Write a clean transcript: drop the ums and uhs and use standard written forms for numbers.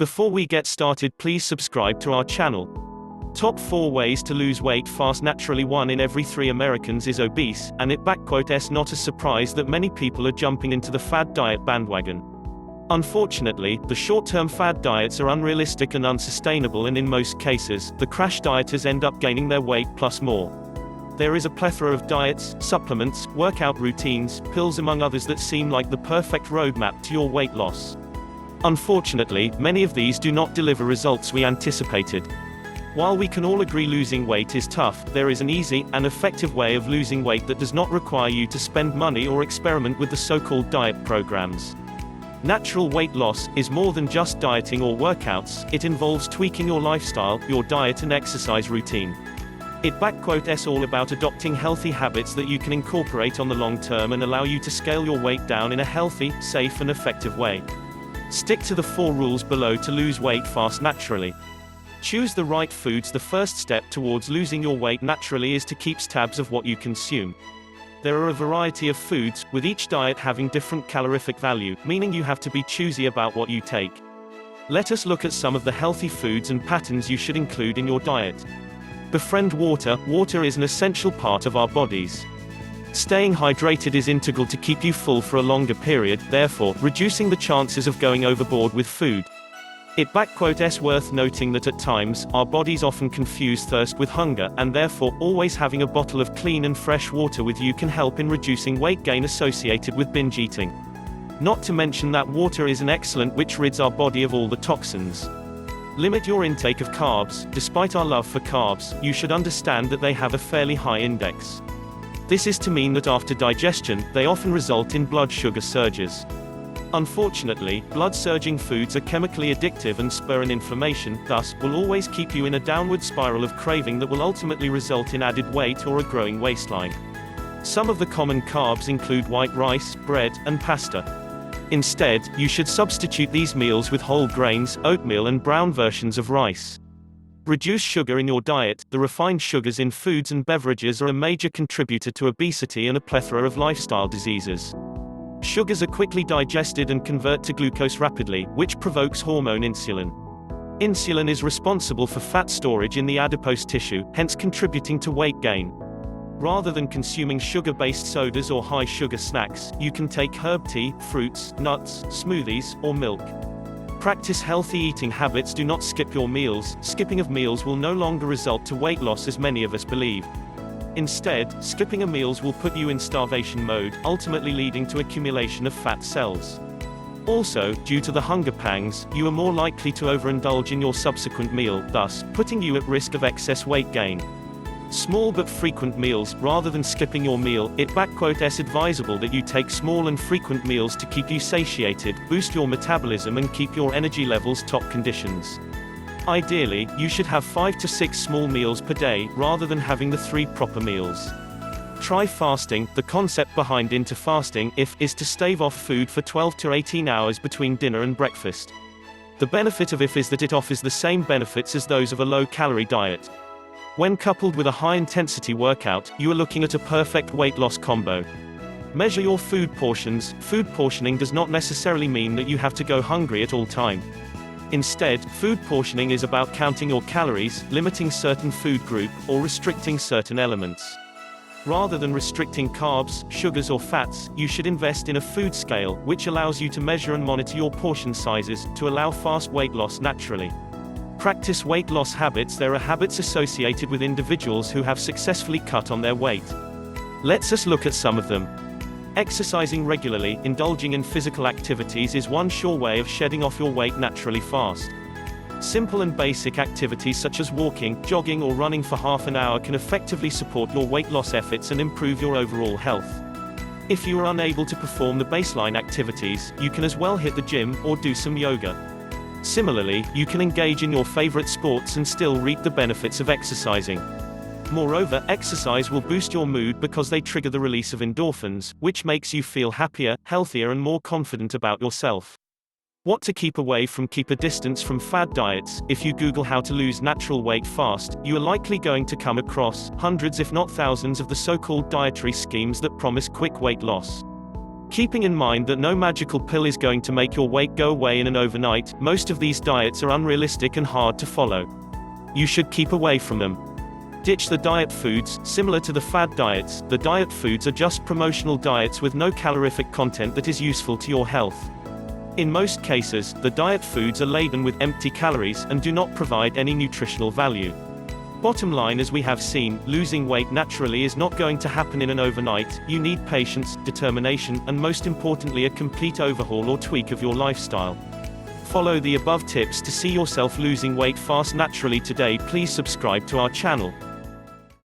Before we get started, please subscribe to our channel. Top 4 ways to lose weight fast naturally. 1 in every 3 Americans is obese, and it's not a surprise that many people are jumping into the fad diet bandwagon. Unfortunately, the short-term fad diets are unrealistic and unsustainable, and in most cases, the crash dieters end up gaining their weight plus more. There is a plethora of diets, supplements, workout routines, pills among others that seem like the perfect roadmap to your weight loss. Unfortunately, many of these do not deliver results we anticipated. While we can all agree losing weight is tough, there is an easy and effective way of losing weight that does not require you to spend money or experiment with the so-called diet programs. Natural weight loss is more than just dieting or workouts. It involves tweaking your lifestyle, your diet and exercise routine. It's all about adopting healthy habits that you can incorporate on the long term and allow you to scale your weight down in a healthy, safe and effective way. Stick to the 4 rules below to lose weight fast naturally. Choose the right foods. The first step towards losing your weight naturally is to keep tabs of what you consume. There are a variety of foods, with each diet having different calorific value, meaning you have to be choosy about what you take. Let us look at some of the healthy foods and patterns you should include in your diet. Befriend water. Water is an essential part of our bodies. Staying hydrated is integral to keep you full for a longer period, therefore, reducing the chances of going overboard with food. It's worth noting that at times, our bodies often confuse thirst with hunger, and therefore, always having a bottle of clean and fresh water with you can help in reducing weight gain associated with binge eating. Not to mention that water is an excellent which rids our body of all the toxins. Limit your intake of carbs. Despite our love for carbs, you should understand that they have a fairly high index. This is to mean that after digestion, they often result in blood sugar surges. Unfortunately, blood-surging foods are chemically addictive and spur an inflammation, thus, will always keep you in a downward spiral of craving that will ultimately result in added weight or a growing waistline. Some of the common carbs include white rice, bread, and pasta. Instead, you should substitute these meals with whole grains, oatmeal and brown versions of rice. Reduce sugar in your diet. The refined sugars in foods and beverages are a major contributor to obesity and a plethora of lifestyle diseases. Sugars are quickly digested and convert to glucose rapidly, which provokes hormone insulin. Insulin is responsible for fat storage in the adipose tissue, hence contributing to weight gain. Rather than consuming sugar-based sodas or high-sugar snacks, you can take herb tea, fruits, nuts, smoothies, or milk. Practice healthy eating habits. Do not skip your meals. Skipping of meals will no longer result to weight loss as many of us believe. Instead, skipping of meals will put you in starvation mode, ultimately leading to accumulation of fat cells. Also, due to the hunger pangs, you are more likely to overindulge in your subsequent meal, thus, putting you at risk of excess weight gain. Small but frequent meals. Rather than skipping your meal, it's advisable that you take small and frequent meals to keep you satiated, boost your metabolism and keep your energy levels top conditions. Ideally, you should have 5 to 6 small meals per day, rather than having the 3 proper meals. Try fasting. The concept behind interfasting is to stave off food for 12 to 18 hours between dinner and breakfast. The benefit of is that it offers the same benefits as those of a low-calorie diet. When coupled with a high-intensity workout, you are looking at a perfect weight loss combo. Measure your food portions. Food portioning does not necessarily mean that you have to go hungry at all time. Instead, food portioning is about counting your calories, limiting certain food group, or restricting certain elements. Rather than restricting carbs, sugars or fats, you should invest in a food scale, which allows you to measure and monitor your portion sizes, to allow fast weight loss naturally. Practice weight loss habits. There are habits associated with individuals who have successfully cut on their weight. Let's look at some of them. Exercising regularly. Indulging in physical activities is one sure way of shedding off your weight naturally fast. Simple and basic activities such as walking, jogging or running for half an hour can effectively support your weight loss efforts and improve your overall health. If you are unable to perform the baseline activities, you can as well hit the gym or do some yoga. Similarly, you can engage in your favorite sports and still reap the benefits of exercising. Moreover, exercise will boost your mood because they trigger the release of endorphins, which makes you feel happier, healthier and more confident about yourself. What to keep away from. Keep a distance from fad diets. If you Google how to lose natural weight fast, you are likely going to come across hundreds if not thousands of the so-called dietary schemes that promise quick weight loss. Keeping in mind that no magical pill is going to make your weight go away in an overnight, most of these diets are unrealistic and hard to follow. You should keep away from them. Ditch the diet foods. Similar to the fad diets, the diet foods are just promotional diets with no calorific content that is useful to your health. In most cases, the diet foods are laden with empty calories and do not provide any nutritional value. Bottom line, as we have seen, losing weight naturally is not going to happen in an overnight. You need patience, determination, and most importantly a complete overhaul or tweak of your lifestyle. Follow the above tips to see yourself losing weight fast naturally today. Please subscribe to our channel.